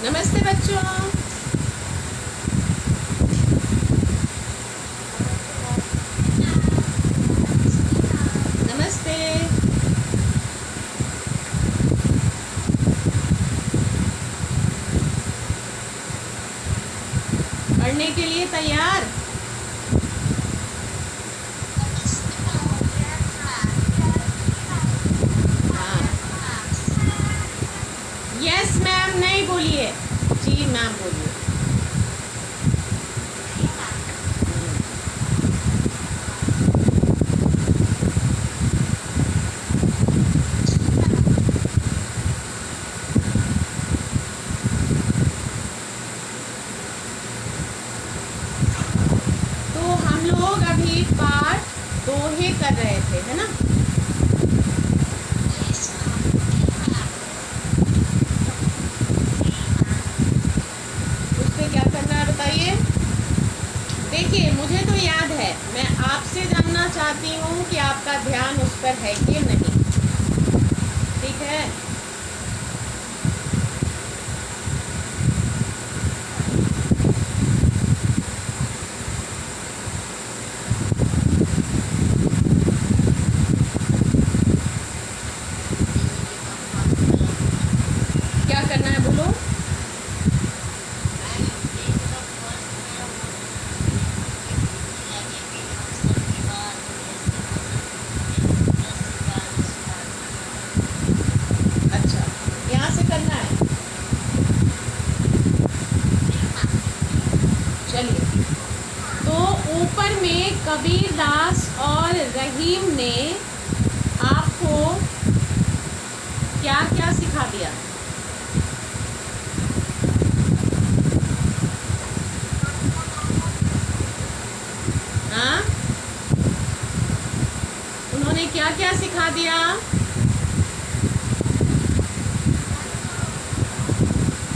नमस्ते बच्चों। नमस्ते। पढ़ने के लिए तैयार? हाँ। यस मैम नहीं बोलिए। जी मैम बोलिए। तो हम लोग अभी पाठ दोहे कर रहे थे, है ना? उससे क्या करना है बताइए। देखिए मुझे तो याद है, मैं आपसे जानना चाहती हूँ कि आपका ध्यान उस पर है कि नहीं। ठीक है। क्या करना है बोलो। अच्छा, यहाँ से करना है। चलिए, तो ऊपर में कबीर दास और रहीम ने आपको क्या क्या सिखा दिया? हाँ, उन्होंने क्या क्या सिखा दिया?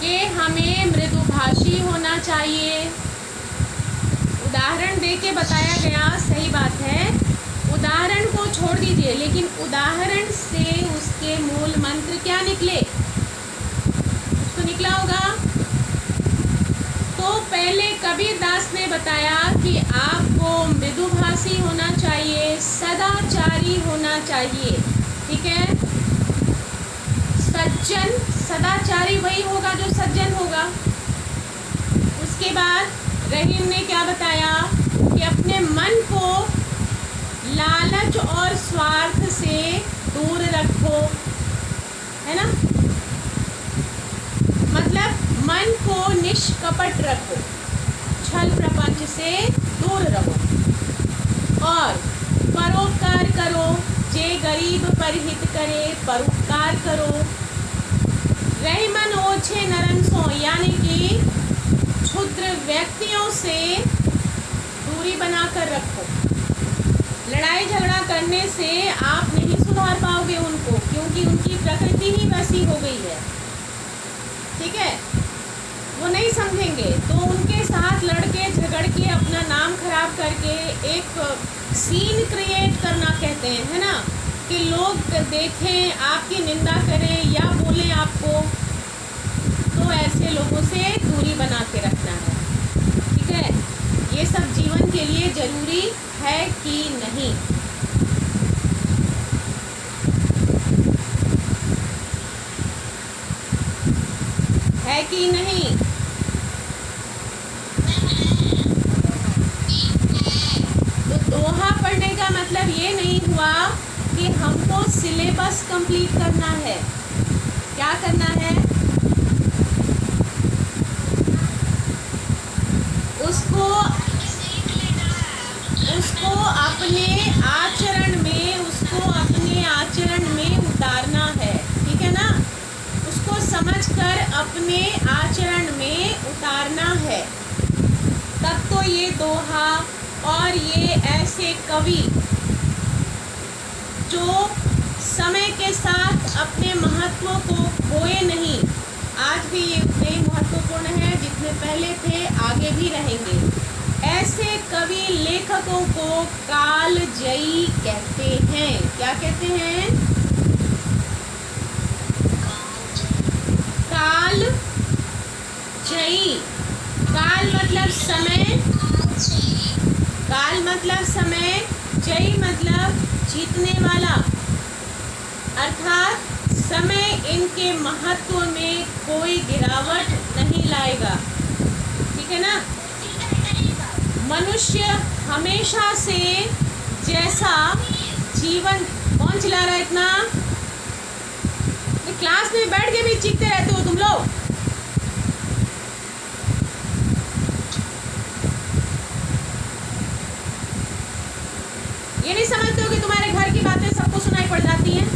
कि हमें मृदुभाषी होना चाहिए। उदाहरण देके बताया गया, सही बात है। उदाहरण को छोड़ दीजिए, लेकिन उदाहरण से उसके मूल मंत्र क्या निकले? कुछ तो निकला होगा। तो पहले कबीर दास ने बताया कि आपको मृदुभाषी होना चाहिए, सदाचारी होना चाहिए। ठीक है। सज्जन, सदाचारी वही होगा जो सज्जन होगा। उसके बाद रहीम ने क्या बताया कि अपने मन को लालच और स्वार्थ से दूर रखो, है ना? मतलब मन को निष्कपट रखो, छल प्रपंच से दूर रहो और परोपकार करो। जे गरीब पर हित करे, परोपकार करो। रहीमन ओछे नरन सो, यानी कि क्षुद्र व्यक्तियों से दूरी बनाकर रखो। लड़ाई झगड़ा करने से आप नहीं सुधार पाओगे उनको, क्योंकि उनकी प्रकृति ही वैसी हो गई है। ठीक है, वो नहीं समझेंगे, तो उनके साथ लड़के झगड़ के अपना नाम खराब करके एक सीन क्रिएट करना कहते हैं, है ना? कि लोग देखें, आपकी निंदा करें या बोलें आपको, तो ऐसे लोगों से दूरी बना के रखना है। ठीक है, ये सब जीवन के लिए जरूरी है कि नहीं? है कि नहीं? तो दोहा पढ़ने का मतलब ये नहीं हुआ कि हमको सिलेबस कंप्लीट करना है। क्या करना है? उसको अपने आचरण में उतारना है। ठीक है ना? उसको समझकर अपने आचरण में उतारना है। तब तो ये दोहा और ये ऐसे कवि जो समय के साथ अपने महत्व को खोए नहीं, आज भी ये उतने ही महत्वपूर्ण है जितने पहले थे, आगे भी रहेंगे। ऐसे कवि लेखकों को कालजयी कहते हैं। क्या कहते हैं? काल जयी। काल मतलब समय, काल मतलब समय, जयी मतलब जीतने वाला, अर्थात समय इनके महत्व में कोई गिरावट नहीं लाएगा। ठीक है ना। मनुष्य हमेशा से जैसा जीवन, कौन चिल्ला रहा है इतना? क्लास में बैठ के भी चीखते रहते हो तुम लोग। ये नहीं समझते हो कि तुम्हारे घर की बातें सबको सुनाई पड़ जाती हैं?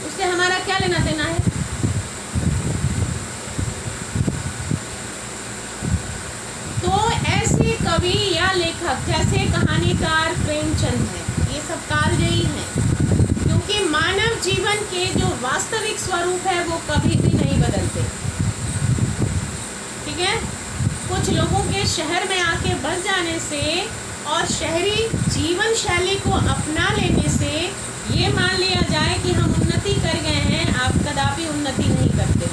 उससे हमारा क्या लेना देना है? तो ऐसे कवि या लेखक जैसे कहानीकार प्रेमचंद है, ये सब कालजयी हैं, क्योंकि मानव जीवन के जो वास्तविक स्वरूप है वो कभी भी नहीं बदलते। ठीक है। कुछ लोगों के शहर में आके बस जाने से और शहरी जीवन शैली को अपना लेने से ये मान लिया जाए कि हम उन्नति कर गए हैं, आप कदापि उन्नति नहीं करते।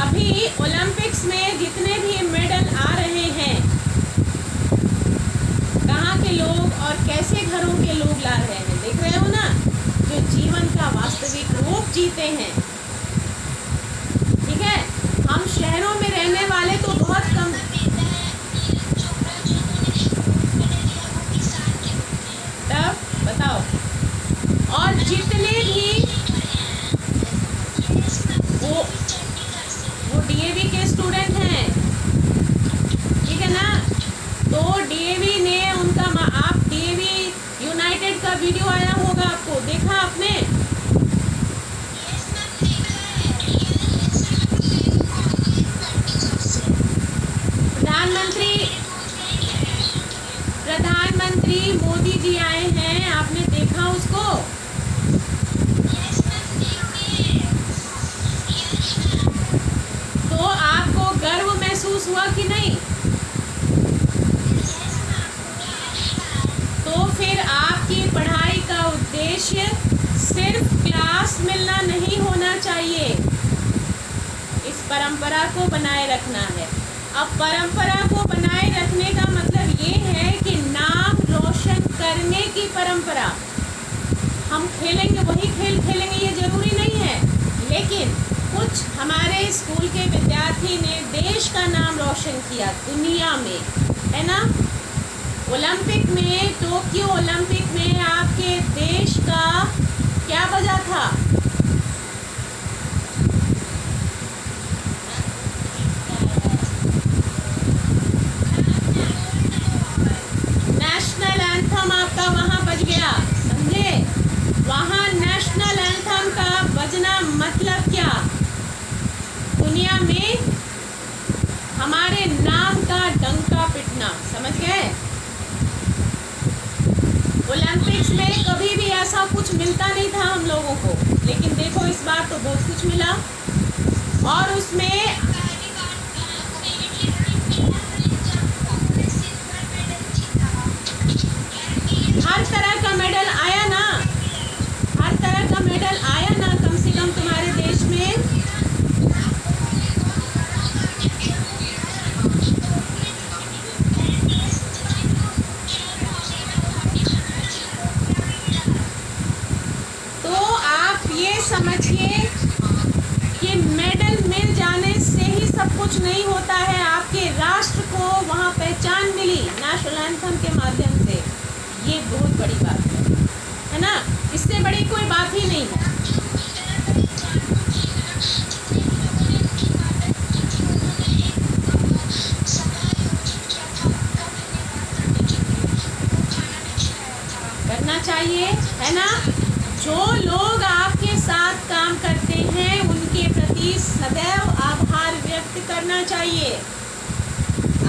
अभी ओलंपिक्स में जितने भी मेडल आ रहे हैं, कहाँ के लोग और कैसे घरों के लोग ला रहे हैं, देख रहे हो ना? जो जीवन का वास्तविक रूप जीते हैं। ठीक है। हम शहरों में रहने वाले तो बहुत कम। तब बताओ, और जितने भी वो डीएवी के स्टूडेंट हैं, ठीक है ना? तो डीएवी ने उनका, आप डीएवी यूनाइटेड का वीडियो आया होगा, आपको देखा आपने? प्रधानमंत्री मोदी जी आए हैं, आपने देखा उसको? तो आपको गर्व महसूस हुआ कि नहीं? तो फिर आपकी पढ़ाई का उद्देश्य सिर्फ क्लास मिलना नहीं होना चाहिए, इस परंपरा को बनाए रखना है। अब परंपरा को बनाए रखने का मतलब ये है कि नाम रोशन करने की परंपरा। हम खेलेंगे वही खेल खेलेंगे ये जरूरी नहीं है, लेकिन कुछ हमारे स्कूल के विद्यार्थी ने देश का नाम रोशन किया दुनिया में, है ना? ओलंपिक में, टोक्यो ओलंपिक में आपके देश का क्या बजा था? नेशनल एंथम आपका वहां बज गया, समझे? वहां नेशनल एंथम का बजना मतलब क्या? दुनिया में हमारे नाम का डंका पिटना, समझ गए? ओलंपिक्स में कभी भी ऐसा कुछ मिलता नहीं था हम लोगों को, लेकिन देखो इस बार तो बहुत कुछ मिला। और उसमें हर तरह का मेडल आया ना, हर तरह का मेडल आया ना, कम से कम तुम्हारे देश में। तो आप ये समझिए कि मेडल मिल जाने से ही सब कुछ नहीं होता है। आपके राष्ट्र को वहाँ पहचान मिली नेशनल एंथम के माध्यम से, ये बहुत बड़ी बात है ना? इससे बड़ी कोई बात ही नहीं है। करना चाहिए, है ना? जो लोग आपके साथ काम करते हैं उनके प्रति सदैव आभार व्यक्त करना चाहिए।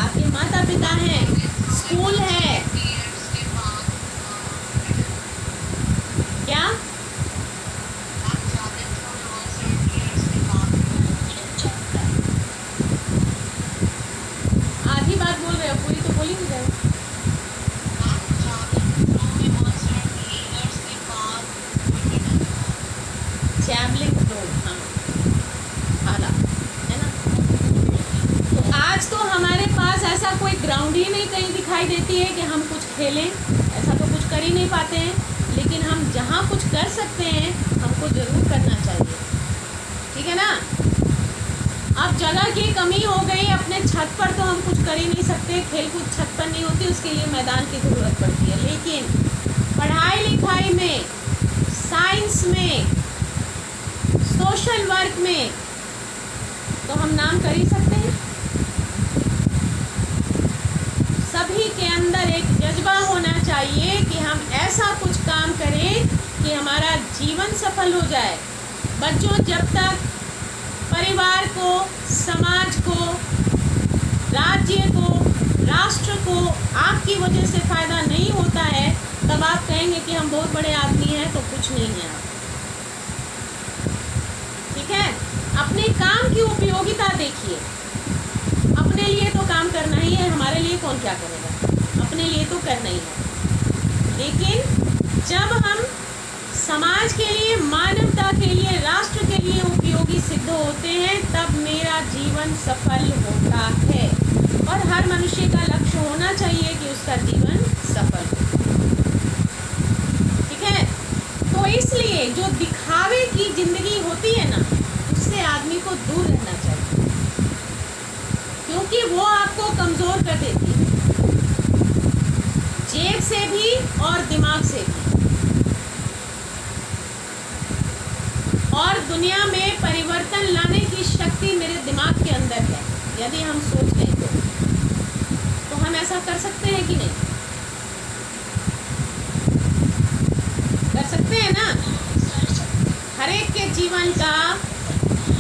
आपके माता पिता हैं, स्कूल है, क्या? आधी बात बोल रहे हो, पूरी तो बोली नहीं जाए। जैवलिन थ्रो, हाँ, भाला। ग्राउंड ही नहीं कहीं दिखाई देती है कि हम कुछ खेलें, ऐसा तो कुछ कर ही नहीं पाते हैं, लेकिन हम जहाँ कुछ कर सकते हैं हमको ज़रूर करना चाहिए, ठीक है ना। अब जगह की कमी हो गई, अपने छत पर तो हम कुछ कर ही नहीं सकते, खेलकूद छत पर नहीं होती, उसके लिए मैदान की ज़रूरत पड़ती है, लेकिन पढ़ाई लिखाई में, साइंस में, सोशल वर्क में तो हम नाम कर ही सकते हैं। सभी के अंदर एक जज्बा होना चाहिए कि हम ऐसा कुछ काम करें कि हमारा जीवन सफल हो जाए। बच्चों, जब तक परिवार को, समाज को, राज्य को, राष्ट्र को आपकी वजह से फ़ायदा नहीं होता है, तब आप कहेंगे कि हम बहुत बड़े आदमी हैं, तो कुछ नहीं है आप, ठीक है। अपने काम की उपयोगिता देखिए। अपने लिए तो काम करना ही है, हमारे लिए कौन क्या करेगा, अपने लिए तो करना ही है, लेकिन जब हम समाज के लिए, मानवता के लिए, राष्ट्र के लिए उपयोगी सिद्ध होते हैं, तब मेरा जीवन सफल होता है। और हर मनुष्य का लक्ष्य होना चाहिए कि उसका जीवन सफल हो, ठीक है। तो इसलिए जो दिखावे की जिंदगी होती है ना, उससे आदमी को दूर रहना चाहिए, क्योंकि वो आपको कमज़ोर कर देती है, जेब से भी और दिमाग से भी। और दुनिया में परिवर्तन लाने की शक्ति मेरे दिमाग के अंदर है, यदि हम सोच लें तो हम ऐसा कर सकते हैं कि नहीं, कर सकते हैं ना। हर एक के जीवन का,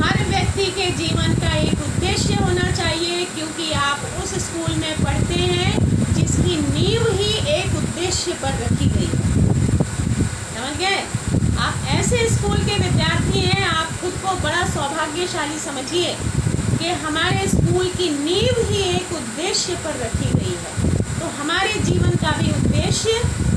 हर व्यक्ति के जीवन का एक उद्देश्य होना चाहिए, क्योंकि आप उस स्कूल में पढ़ते हैं जिसकी नींव ही एक उद्देश्य पर रखी गई है, समझ गए। आप ऐसे स्कूल के विद्यार्थी हैं, आप खुद को बड़ा सौभाग्यशाली समझिए कि हमारे स्कूल की नींव ही एक उद्देश्य पर रखी गई है। तो हमारे जीवन का भी उद्देश्य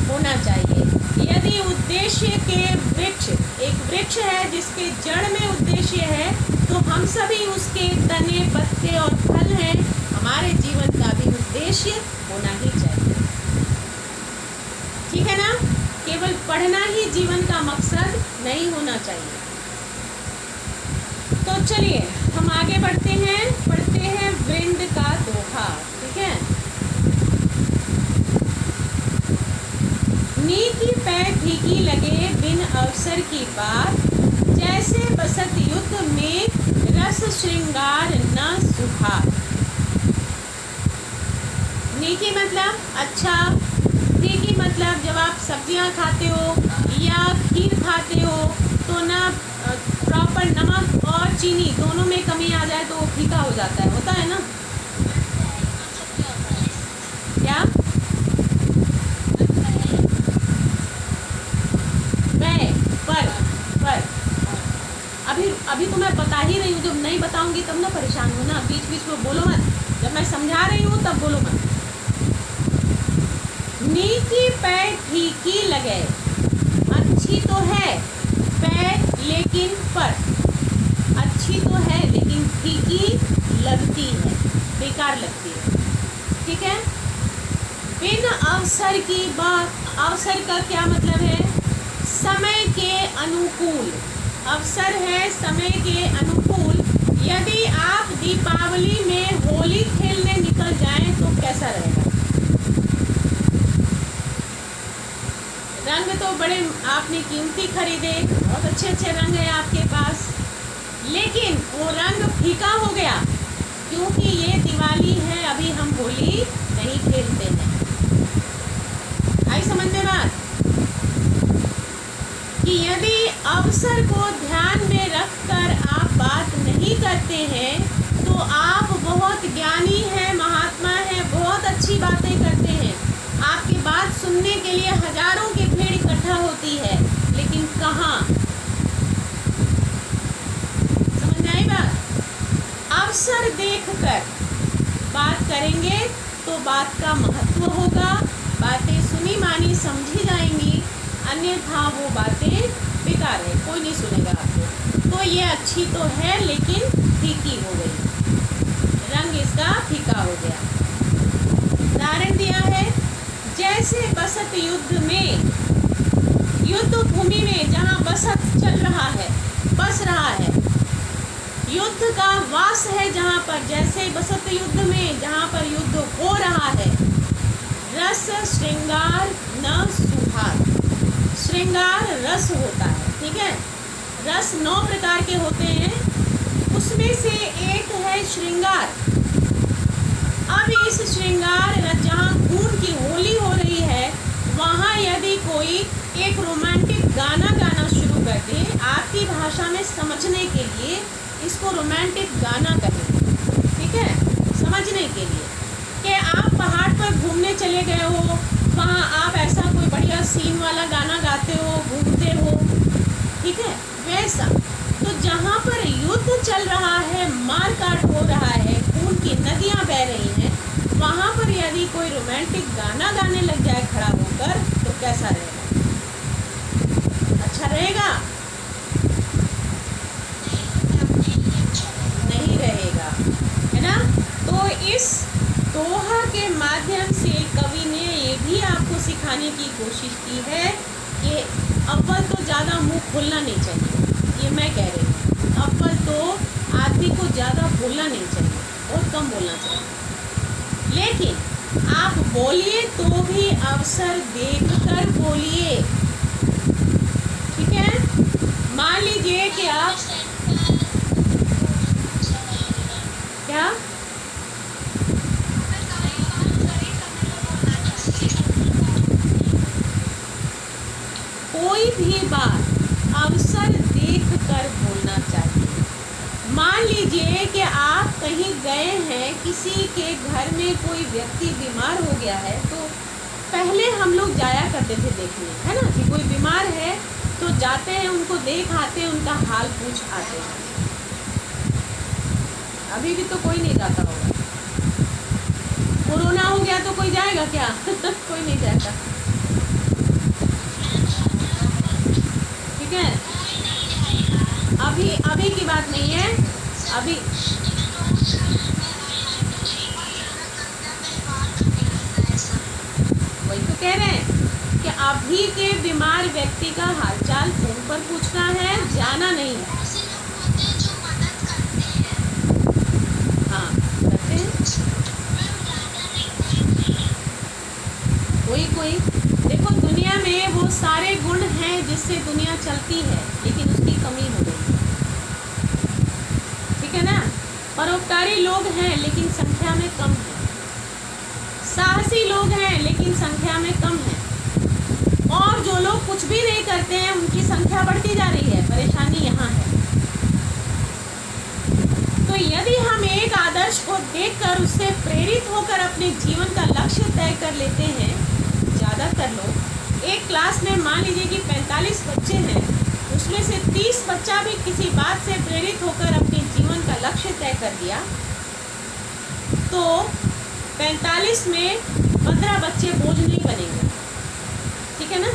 होना चाहिए। यदि उद्देश्य के वृक्ष, एक वृक्ष है जिसके जड़ में उद्देश्य है, तो हम सभी उसके तने, पत्ते और फल हैं। हमारे जीवन का भी उद्देश्य होना ही चाहिए, ठीक है ना। केवल पढ़ना ही जीवन का मकसद नहीं होना चाहिए। तो चलिए हम आगे बढ़ते हैं, पढ़ते हैं वृंद का दोहा, ठीक है। नीकी पैर फीकी लगे बिन अवसर की बात, जैसे बसत युद्ध में रस श्रृंगार न सुहार। नीकी मतलब अच्छा, फीकी मतलब जब आप सब्जियां खाते हो या खीर खाते हो तो ना प्रॉपर नमक और चीनी दोनों में कमी आ जाए तो वो फीका हो जाता है, होता है ना। क्या पर अभी तो मैं बता ही रही हूँ, जब नहीं बताऊंगी तब ना परेशान हो ना, बीच बीच में बोलो मत, जब मैं समझा रही हूँ तब बोलो मत। नीकी पैर फीकी लगे, अच्छी तो है पैर लेकिन पर, अच्छी तो है लेकिन फीकी लगती है, बेकार लगती है, ठीक है। बिन अवसर की बात, अवसर का क्या मतलब है, समय के अनुकूल, अवसर है समय के अनुकूल। यदि आप दीपावली में होली खेलने निकल जाएं तो कैसा रहेगा। रंग तो बड़े आपने कीमती खरीदे, बहुत अच्छे अच्छे रंग हैं आपके पास, लेकिन वो रंग फीका हो गया क्योंकि ये दिवाली है, अभी हम होली नहीं खेलते हैं। आई समझ में बात कि यदि अवसर को ध्यान में रखकर आप बात नहीं करते हैं तो आप बहुत ज्ञानी हैं, महात्मा हैं, बहुत अच्छी बातें करते हैं, आपकी बात सुनने के लिए हजारों की भीड़ इकट्ठा होती है, लेकिन कहाँ, समझ में आई बात। अवसर देखकर बात करेंगे तो बात का महत्व होगा, बातें सुनी मानी समझी जाएंगी, अन्यथा वो बातें बेकार है, कोई नहीं सुनेगा आपको। तो ये अच्छी तो है लेकिन फीकी हो गई, रंग इसका फीका हो गया। उदाहरण दिया है, जैसे बसत युद्ध में, युद्ध भूमि में जहाँ बसत चल रहा है, बस रहा है, युद्ध का वास है जहाँ पर, जैसे बसत युद्ध में जहाँ पर युद्ध हो रहा है। रस श्रृंगार न सुहाग, श्रृंगार रस होता है, ठीक है। रस 9 प्रकार के होते हैं, उसमें से एक है श्रृंगार। अब इस श्रृंगार जहाँ खून की होली हो रही है, वहाँ यदि कोई एक रोमांटिक गाना गाना शुरू कर दे, आपकी भाषा में समझने के लिए इसको रोमांटिक गाना कहेंगे, ठीक है, समझने के लिए। कि आप पहाड़ पर घूमने चले गए हो, वहाँ आप ऐसा कोई बढ़िया सीन वाला गाना गाते हो, घूमते हो, ठीक है, वैसा। तो जहाँ पर युद्ध चल रहा है, मार काट हो रहा है, खून की नदियाँ बह रही हैं, वहाँ पर यदि कोई रोमांटिक गाना गाने लग जाए खड़ा होकर, तो कैसा रहेगा? अच्छा रहेगा? नहीं रहेगा, है ना। तो इस दोहा के माध्यम से कवि ने ये भी आपको सिखाने की कोशिश की है कि अव्वल तो ज़्यादा मुंह खोलना नहीं चाहिए, ये मैं कह रही हूँ। अव्वल तो आदमी को ज़्यादा बोलना नहीं चाहिए, बहुत कम बोलना चाहिए, लेकिन आप बोलिए तो भी अवसर देखकर बोलिए, ठीक है। मान लीजिए कि आप क्या कोई भी बात अवसर देखकर बोलना चाहिए। मान लीजिए कि आप कहीं गए हैं, किसी के घर में कोई व्यक्ति बीमार हो गया है, तो पहले हम लोग जाया करते थे देखने, है ना, कि कोई बीमार है तो जाते हैं, उनको देख आते हैं, उनका हाल पूछ आते हैं। अभी भी तो कोई नहीं जाता होगा। कोरोना हो गया तो कोई जाएगा क्या? कोई नहीं जाएगा, ठीक है। अभी की बात नहीं है, अभी वही तो कह रहे हैं कि अभी के बीमार व्यक्ति का हालचाल फोन पर पूछना है, जाना नहीं है। हाँ, करते हैं कोई देखो, दुनिया में वो सारे गुण हैं जिससे दुनिया चलती है, लेकिन उसकी कमी हो गई, ठीक है ना। परोपकारी लोग हैं लेकिन संख्या में कम है, साहसी लोग हैं लेकिन संख्या में कम है, और जो लोग कुछ भी नहीं करते हैं उनकी संख्या बढ़ती जा रही है। परेशानी यहाँ है। तो यदि हम एक आदर्श को देखकर उससे प्रेरित होकर अपने जीवन का लक्ष्य तय कर लेते हैं, ज़्यादातर लोग एक क्लास में मान लीजिए कि 45 बच्चे हैं, उसमें से 30 बच्चा भी किसी बात से प्रेरित होकर अपने जीवन का लक्ष्य तय कर दिया, तो 45 में 15 बच्चे बोझ नहीं बनेंगे, ठीक है ना।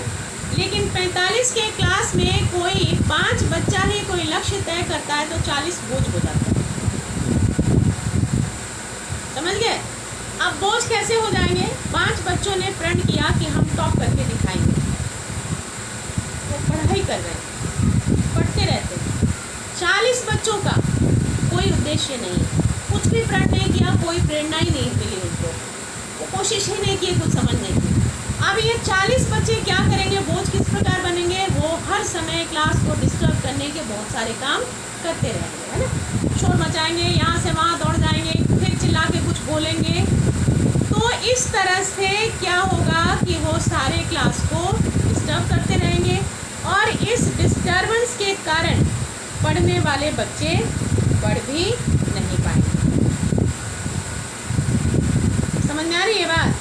लेकिन 45 के क्लास में कोई 5 बच्चा ही कोई लक्ष्य तय करता है तो 40 बोझ हो जाता है, समझ गए। अब बोझ कैसे हो जाएंगे? 5 बच्चों ने प्रण किया कि हम टॉप करके दिखाएंगे, वो पढ़ाई कर रहे हैं, पढ़ते रहते हैं। 40 बच्चों का कोई उद्देश्य नहीं, कुछ भी प्रण नहीं किया, कोई प्रेरणा ही नहीं मिली उनको, वो कोशिश ही नहीं की कुछ समझने की। अब ये 40 बच्चे क्या करेंगे? बोझ किस प्रकार बनेंगे? वो हर समय क्लास को डिस्टर्ब करने के बहुत सारे काम करते रहेंगे, है ना। शोर मचाएंगे, यहाँ से वहाँ दौड़ जाएंगे, फिर चिल्ला के कुछ बोलेंगे। तो इस तरह से क्या होगा कि वो सारे क्लास को डिस्टर्ब करते रहेंगे, और इस डिस्टर्बेंस के कारण पढ़ने वाले बच्चे पढ़ भी नहीं पाएंगे। समझ में आ रही है बात?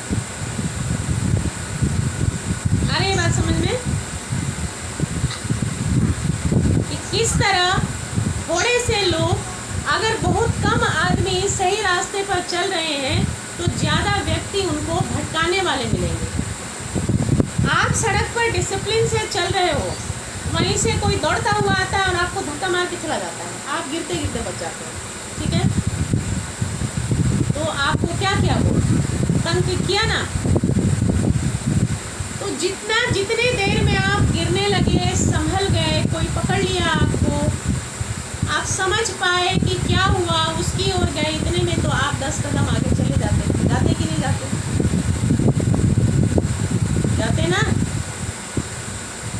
आ रही है बात समझ में? कि किस तरह थोड़े से लोग, अगर बहुत कम आदमी सही रास्ते पर चल रहे हैं, तो ज़्यादा व्यक्ति उनको भटकाने वाले मिलेंगे। आप सड़क पर डिसिप्लिन से चल रहे हो, वहीं से कोई दौड़ता हुआ आता है और आपको धक्का मार के चला जाता है, आप गिरते गिरते बच जाते हो, ठीक है। तो आपको क्या वो पंख किया ना, तो जितने देर में आप गिरने लगे, संभल गए, कोई पकड़ लिया आपको, आप समझ पाए कि क्या हुआ, उसकी ओर गए, इतने में तो आप 10 कदम आगे चले जाते कि नहीं जाते ना।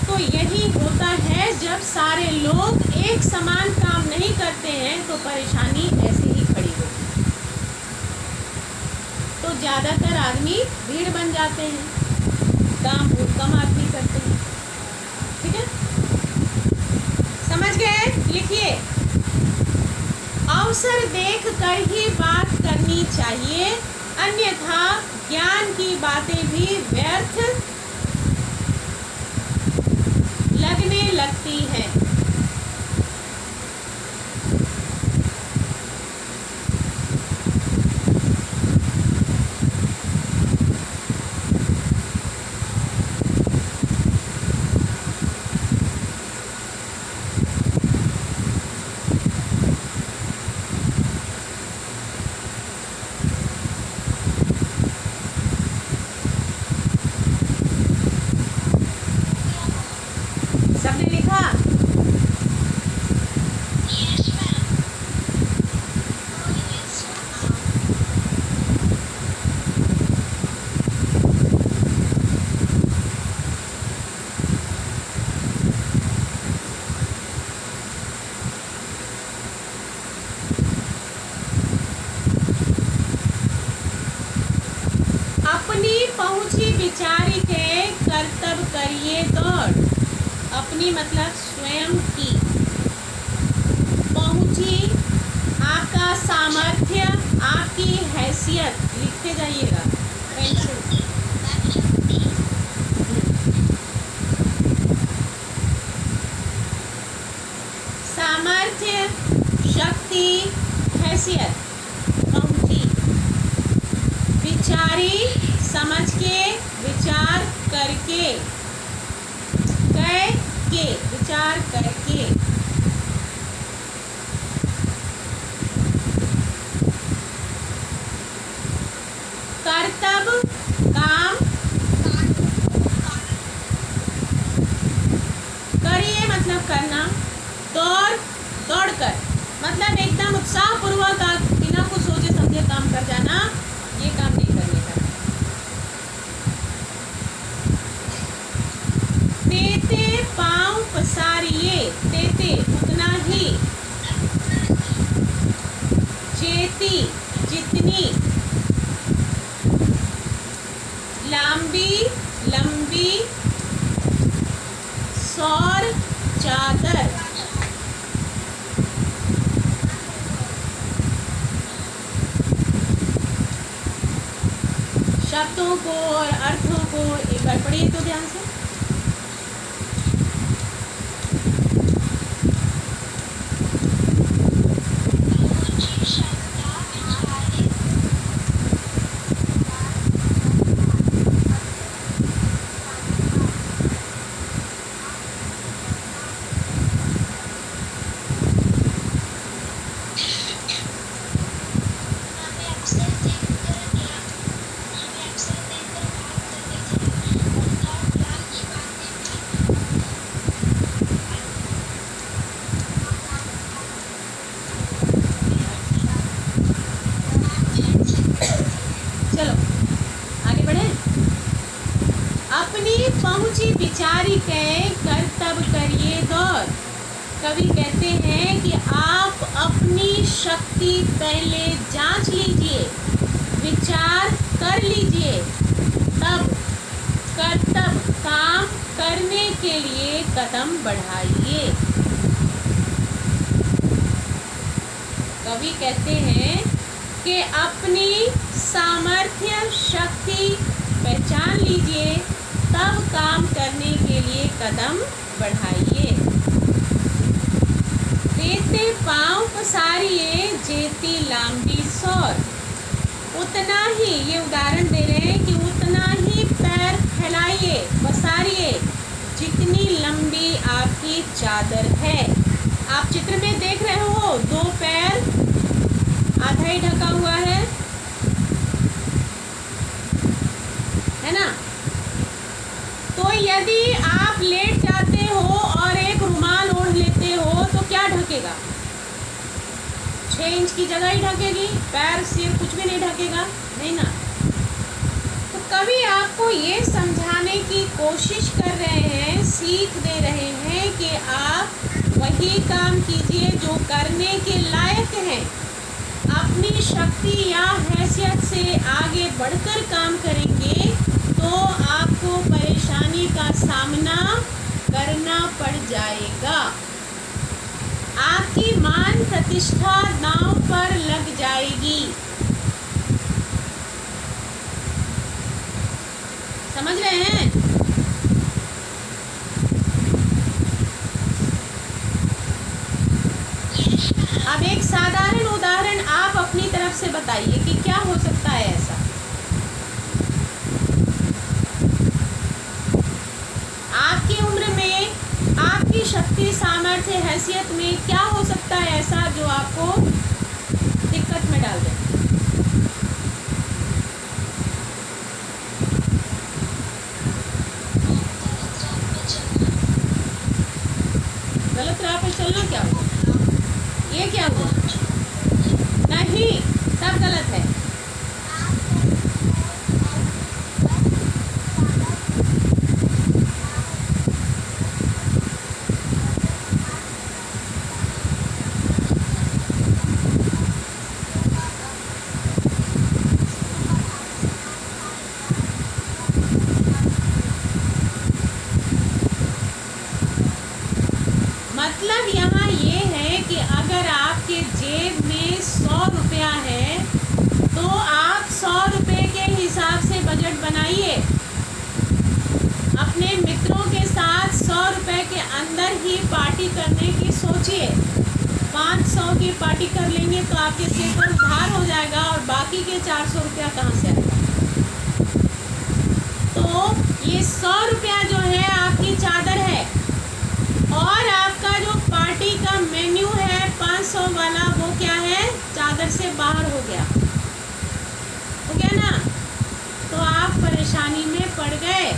तो यही होता है, जब सारे लोग एक समान काम नहीं करते हैं तो परेशानी ऐसे ही खड़ी होती है। तो ज़्यादातर आदमी भीड़ बन जाते हैं, काम बहुत कम आदमी करते हैं। ठीक है, समझ गए? लिखिए, अवसर देख कर ही बात करनी चाहिए, अन्यथा ज्ञान की बातें भी व्यर्थ लगने लगती हैं। सबने लिखा? अपनी पहुंची विचारी के कर्तव्य करिए दौड़। अपनी मतलब स्वयं की पहुंची, आपका सामर्थ्य, आपकी हैसियत, लिखते जाइएगा पेंसिल। सामर्थ्य, शक्ति, हैसियत, पहुंची, विचारी, समझ के, विचार करके, विचार करके, कर्तव्य, काम करिए मतलब करना, दौड़ कर मतलब एकदम उत्साहपूर्वक बिना कुछ सोचे समझे काम कर जाना, ये काम नहीं करने का। तेते पाँव पसारिए, तेते उतना ही, चेती जितनी, लंबी, सौर चादर, शब्दों को और अर्थों को एक बार पढ़िए तो ध्यान से। चलो आगे बढ़े। अपनी पहुंची विचारी के कर्तव्य करिए दौड़। कवि कहते हैं कि आप अपनी शक्ति पहले जांच लीजिए, विचार कर लीजिए, तब कर्तव्य काम करने के लिए कदम बढ़ाइए। कवि कहते हैं कि अपनी सामर्थ्य शक्ति पहचान लीजिए, तब काम करने के लिए कदम बढ़ाइए। तेते पाँव पसारिए, जेती लांबी सौर। उतना ही, ये उदाहरण दे रहे हैं कि उतना ही पैर फैलाइए, पसारिए, जितनी लंबी आपकी चादर है। आप चित्र में देख रहे हो, 2 पैर आधा ही ढका हुआ है, यदि आप लेट जाते हो और एक रुमाल ओढ़ लेते हो तो क्या ढकेगा? 6 इंच की जगह ही ढकेगी, पैर सिर कुछ भी नहीं ढकेगा, नहीं ना। तो कवि आपको ये समझाने की कोशिश कर रहे हैं, सीख दे रहे हैं कि आप वही काम कीजिए जो करने के लायक हैं। अपनी शक्ति या हैसियत से आगे बढ़कर काम करेंगे तो आपको परेशानी का सामना करना पड़ जाएगा। आपकी मान प्रतिष्ठा दांव पर लग जाएगी। समझ रहे हैं? अब एक साधारण उदाहरण आप अपनी तरफ से बताइए कि क्या हो सकता है ऐसा। आपकी उम्र में, आपकी शक्ति, सामर्थ्य, हैसियत में क्या हो सकता है ऐसा जो आपको दिक्कत में डाल दे? गलत राह पे चलना क्या हुआ? ये क्या हुआ? नहीं, सब गलत है। मतलब यहाँ ये है कि अगर आपके जेब में 100 रुपया है तो आप 100 रुपये के हिसाब से बजट बनाइए। अपने मित्रों के साथ 100 रुपये के अंदर ही पार्टी करने की सोचिए। 500 की पार्टी कर लेंगे तो आपके जेब पर उधार हो जाएगा और बाकी के 400 रुपया कहाँ से आएगा? तो ये 100 रुपया जो है आपकी चादर है और आपका जो पार्टी का मेन्यू है 500 वाला, वो क्या है? चादर से बाहर हो गया ना। तो आप परेशानी में पड़ गए।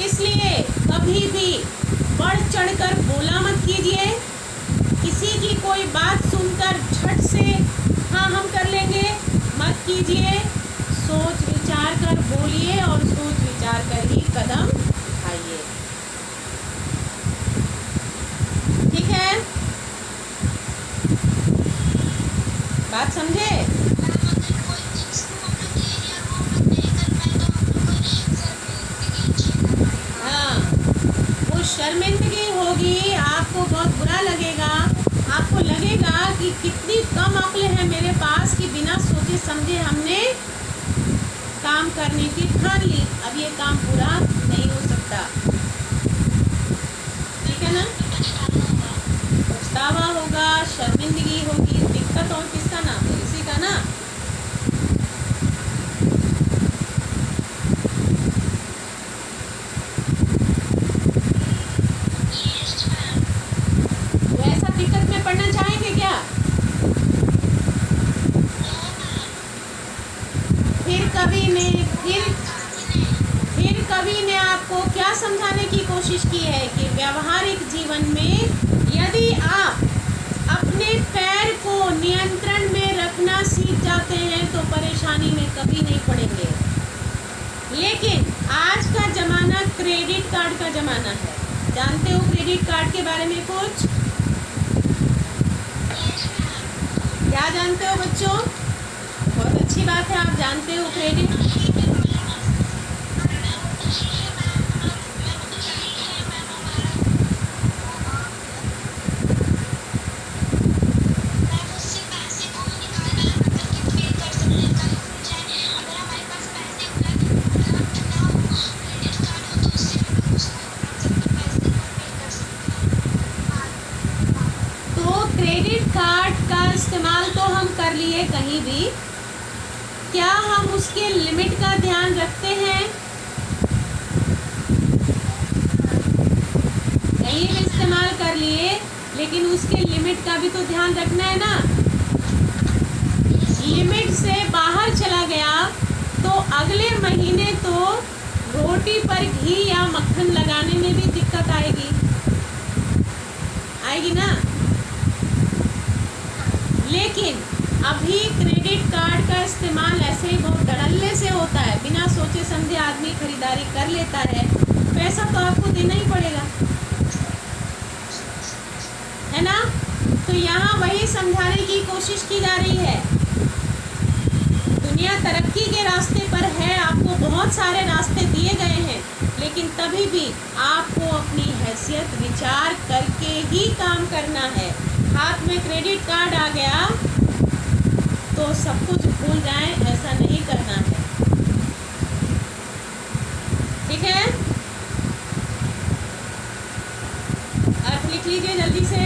इसलिए कभी भी बढ़ चढ़कर बोला मत कीजिए। किसी की कोई बात सुनकर झट से हाँ हम कर लेंगे मत कीजिए। सोच विचार कर बोलिए और सोच विचार कर ही कदम उठाइए। ठीक है? बात समझे? हाँ, वो शर्मिंदगी होगी, आपको बहुत बुरा लगेगा। आपको लगेगा कि कितनी कम अक्ल है मेरे पास कि बिना सोचे समझे हमने काम करने की ठान ली। अब ये काम पूरा नहीं हो सकता। ठीक है ना? पछतावा होगा, शर्मिंदगी होगी, दिक्कत और किसका नाम है? इसी का ना। तो ऐसा दिक्कत में पड़ना चाहेंगे क्या? फिर कवि ने आपको क्या समझाने की कोशिश की है कि व्यावहारिक जीवन में यदि आप अपने पैर को नियंत्रण में रखना सीख जाते हैं तो परेशानी में कभी नहीं पड़ेंगे। लेकिन आज का ज़माना क्रेडिट कार्ड का ज़माना है। जानते हो क्रेडिट कार्ड के बारे में कुछ? क्या जानते हो बच्चों? बहुत अच्छी बात है, आप जानते हो क्रेडिट। क्रेडिट कार्ड का इस्तेमाल तो हम कर लिए कहीं भी, क्या हम उसके लिमिट का ध्यान रखते हैं? कहीं भी इस्तेमाल कर लिए, लेकिन उसके लिमिट का भी तो ध्यान रखना है ना। लिमिट से बाहर चला गया तो अगले महीने तो रोटी पर घी या मक्खन लगाने में भी दिक्कत आएगी, आएगी ना। लेकिन अभी क्रेडिट कार्ड का इस्तेमाल ऐसे ही बहुत धड़ल्ले से होता है, बिना सोचे समझे आदमी खरीदारी कर लेता है, पैसा तो आपको देना ही पड़ेगा, है ना। तो यहाँ वही समझाने की कोशिश की जा रही है, दुनिया तरक्की के रास्ते पर है, आपको बहुत सारे रास्ते दिए गए हैं, लेकिन तभी भी आपको अपनी हैसियत विचार करके ही काम करना है। हाथ में क्रेडिट कार्ड आ गया तो सब कुछ भूल जाएं, ऐसा नहीं करना है, ठीक है। अर्थ लिख लीजिए जल्दी से।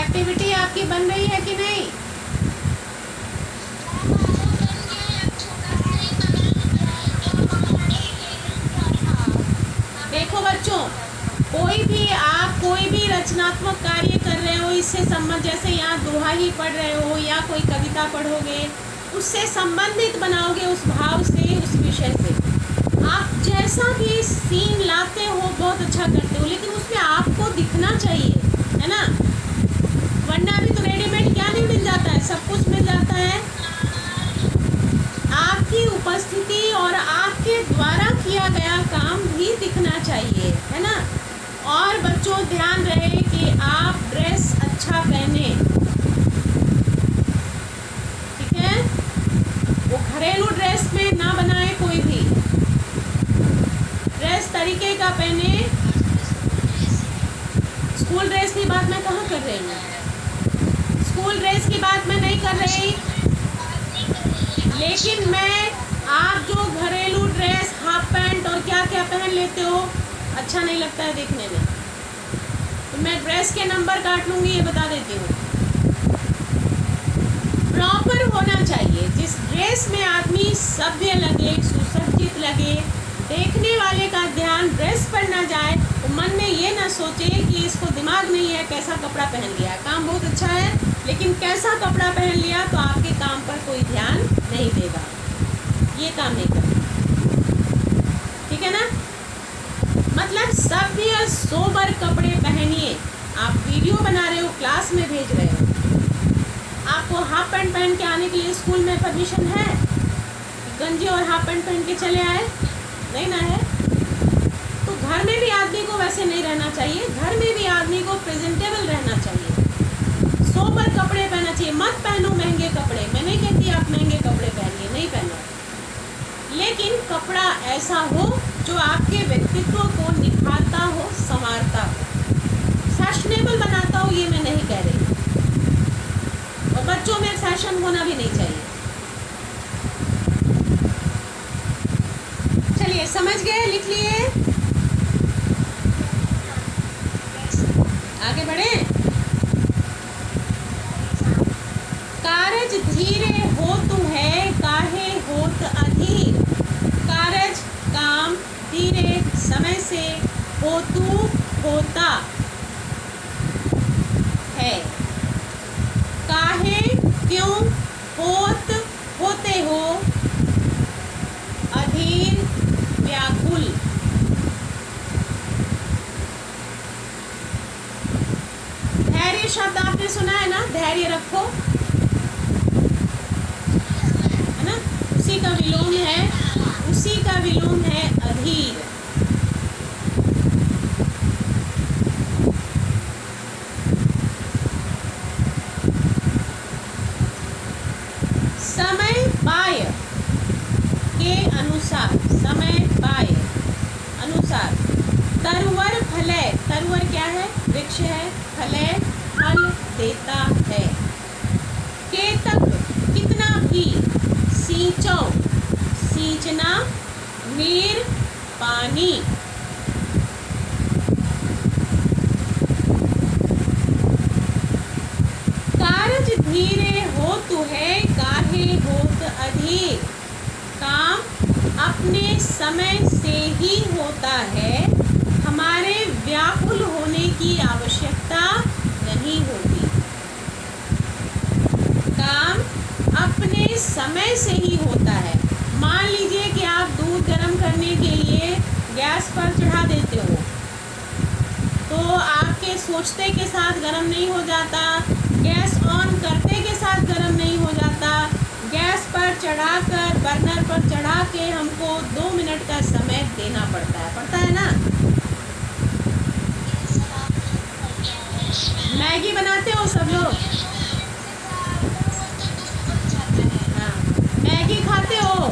एक्टिविटी आपकी बन रही है कि नहीं? देखो बच्चों, आप कोई भी रचनात्मक कार्य कर रहे हो, इससे संबंध, जैसे यहाँ दोहा ही पढ़ रहे हो या कोई कविता पढ़ोगे, उससे संबंधित बनाओगे, उस भाव से, उस विषय से। आप जैसा भी सीन लाते हो बहुत अच्छा करते हो, लेकिन उसमें आपको दिखना चाहिए, है ना। वरना अभी तो रेडीमेड क्या नहीं मिल जाता है, सब कुछ मिल जाता है। आपकी उपस्थिति और आपके द्वारा किया गया काम भी दिखना चाहिए, है ना। और बच्चों ध्यान रहे कि आप ड्रेस अच्छा पहने, ठीक है। वो घरेलू ड्रेस में ना बनाए, कोई भी ड्रेस तरीके का पहने। स्कूल ड्रेस की बात मैं कहाँ कर रही हूँ, स्कूल ड्रेस की बात मैं नहीं कर रही, लेकिन मैं, आप जो घरेलू ड्रेस, हाफ पैंट और क्या क्या पहन लेते हो, अच्छा नहीं लगता है देखने में, तो मैं ड्रेस के नंबर काट लूँगी, ये बता देती हूँ। प्रॉपर होना चाहिए, जिस ड्रेस में आदमी सभ्य लगे, सुसज्जित लगे, देखने वाले का ध्यान ड्रेस पर ना जाए, तो मन में ये ना सोचे कि इसको दिमाग नहीं है, कैसा कपड़ा पहन लिया, काम बहुत अच्छा है, लेकिन कैसा कपड़ा पहन लिया, तो आपके काम पर कोई ध्यान नहीं देगा, ये काम नहीं करना, ठीक है ना। मतलब सभ्य सोबर कपड़े पहनिए। आप वीडियो बना रहे हो, क्लास में भेज रहे हो, आपको हाफ पैंट पहन के आने के लिए स्कूल में परमिशन है? गंजी और हाफ पैंट पहन के चले आए, नहीं ना है। तो घर में भी आदमी को वैसे नहीं रहना चाहिए, घर में भी आदमी को प्रेजेंटेबल रहना चाहिए, सोबर कपड़े पहनना चाहिए। मत पहनो महंगे कपड़े, मैं नहीं कहती आप महंगे कपड़े पहनिए, नहीं पहनो, लेकिन कपड़ा ऐसा हो जो आपके व्यक्तित्व को निखारता हो, संवारता हो, फैशनेबल बनाता हो, ये मैं नहीं कह रही। और बच्चों में फैशन होना भी नहीं चाहिए। चलिए समझ गए, लिख लिए, आगे बढ़े। कारज धीरे होतु है, काहे होत अधीर। कारज काम धीरे, समय से, होतु होता है, काहे क्यों, होत होते हो, अधीर व्याकुल। धैर्य शब्द आपने सुना है ना, धैर्य रखो, है ना, उसी का विलोम है, उसी का विलोम है अधीर। समय बाय के अनुसार, समय बाय अनुसार। तरुवर फलय, तरुवर क्या है, वृक्ष है, फलय फल देता है। केतक कितना भी, सींचो सींचना, नीर पानी। कारज धीरे होतु है, काहे होत अधीर। काम अपने समय से ही होता है, हमारे व्याकुल होने की आवश्यकता नहीं होती। काम अपने समय से ही होता है। मान लीजिए कि आप दूध गर्म करने के लिए गैस पर चढ़ा देते हो, तो आपके सोचते के साथ गर्म नहीं हो जाता, गैस ऑन करते के साथ गर्म नहीं हो जाता। गैस पर चढ़ाकर, बर्नर पर चढ़ा के हमको 2 मिनट का समय देना पड़ता है ना। मैगी बनाते हो सब लोग? हाँ, मैगी खाते हो?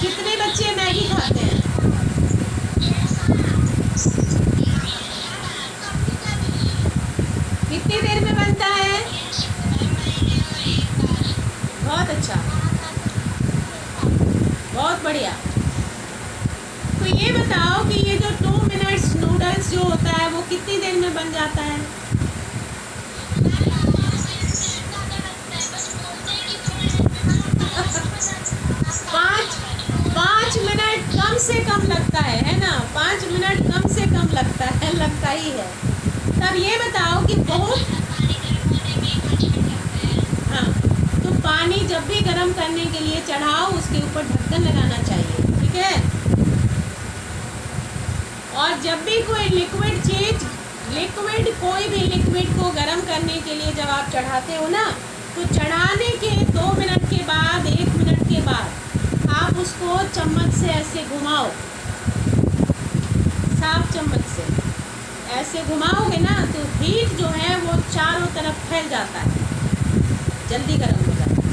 कितने बच्चे मैगी खाते हैं? कितनी देर में बनता है? बहुत अच्छा, बहुत बढ़िया। तो ये बताओ कि ये जो 2 मिनट्स नूडल्स जो होता है वो कितनी देर में बन जाता है? 5 मिनट कम से कम लगता है ना? 5 मिनट कम से कम लगता ही है। तब ये बताओ कि बहुत, हाँ, तो पानी जब भी गर्म करने के लिए चढ़ाओ उसके ऊपर ढक्कन लगाना चाहिए, ठीक है। और जब भी कोई कोई भी लिक्विड को गर्म करने के लिए जब आप चढ़ाते हो ना, तो चढ़ाने के 2 मिनट के बाद, 1 मिनट के बाद आप उसको चम्मच से ऐसे घुमाओ, साफ चम्मच से ऐसे घुमाओगे ना, तो हीट जो है वो चारों तरफ फैल जाता है, जल्दी गर्म हो जाता है।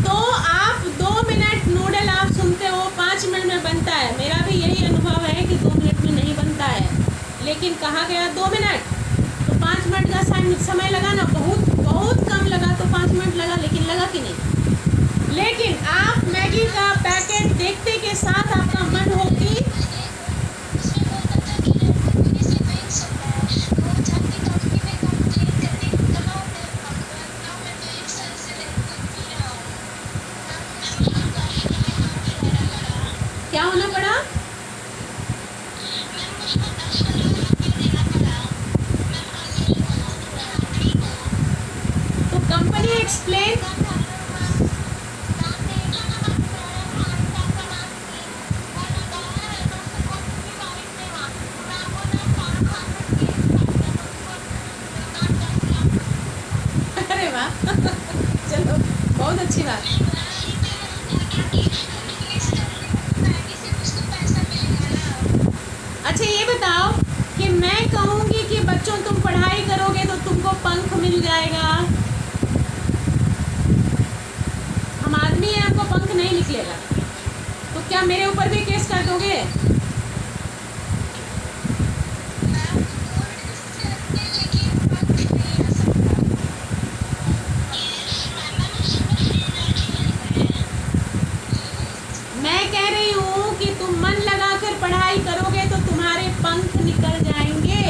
तो आप 2 मिनट नूडल आप सुनते हो 5 मिनट में बनता है। मेरा भी यही अनुभव है कि 2 मिनट में नहीं बनता है, लेकिन कहा गया 2 मिनट, तो 5 मिनट का समय लगा ना, बहुत कम लगा, तो 5 मिनट लगा, लेकिन लगा कि नहीं। लेकिन आप मैगी का पैकेट देखते के साथ आपका मन हो कि क्या होना पड़ा? तो कंपनी एक्सप्लेन, अरे वाह चलो बहुत अच्छी बात। अच्छा ये बताओ कि मैं कहूँगी कि बच्चों तुम पढ़ाई करोगे तो तुमको पंख मिल जाएगा, हम आदमी हैं, हमको पंख नहीं निकलेगा, तो क्या मेरे ऊपर भी केस कर दोगे? मैं कह रही हूँ कि तुम मन लगाकर पढ़ाई करोगे तो तुम्हारे पंख निकल जाएंगे।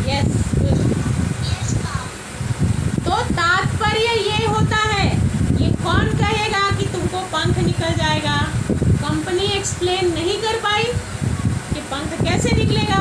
यस, तो तात्पर्य ये होता है, ये कौन कहेगा कि तुमको पंख निकल जाएगा? कंपनी एक्सप्लेन नहीं कर पाई कि पंख कैसे निकलेगा,